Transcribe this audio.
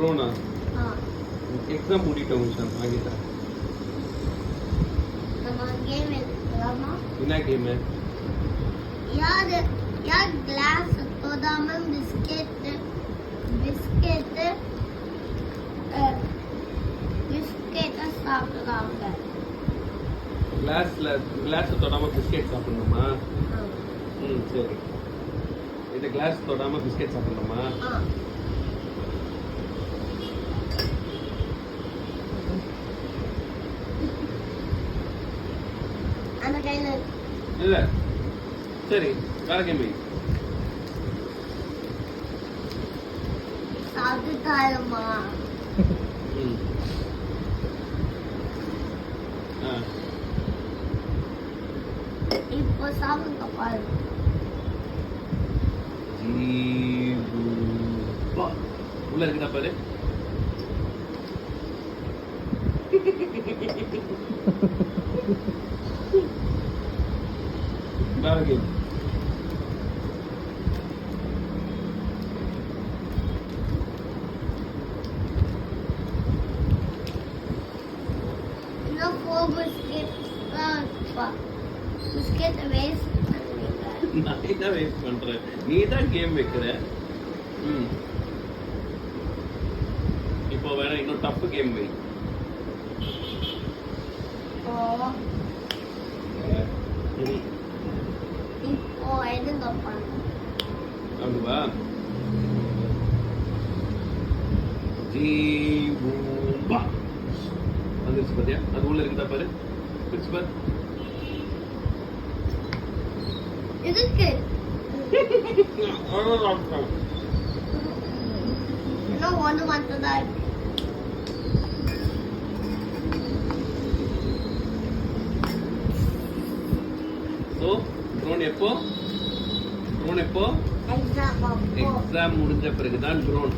ட்ரோனா exam மூடிட்டோம் விஷயம் வாங்கி தரேன். என்ன கேம்? यार ग्लास तोदामन बिस्किट சாப்பிடுறாங்க. கிளாஸ் தொடாம பிஸ்கெட் சாப்பிடணுமா? சரி. இந்த கிளாஸ் தொடாம பிஸ்கெட் சாப்பிடணுமா? அந்த கையில இல்ல. சரி, வேற கேம் வை. சாப்பிட்டாயம்மா. இப்போ சாப்பிடுங்க பாரு. உள்ள இருக்குதா பாரு. வேற கேம். பிஸ்கெட் வேஸ்ட் பண்ணுவீங்க. நான் தான் வேஸ்ட் பண்றேன். நீ தான் கேம் வைக்கிற. இப்போ வேணா இன்னும் டஃப் கேம் வை. இப்போ எதுங்க பண்ணு. அதுவா? ஜீபூம்பா வந்துருச்சு பாத்தியா? அது உள்ள இருக்குதா பாரு. பிரிச்சு பாரு. இதுக்கு இன்னும் ஒன்று மட்டும் தான் இருக்கு. ஸோ ட்ரோன் எப்போ? எக்ஸாம் எக்ஸாம் முடிஞ்ச பிறகுதான் ட்ரோன்.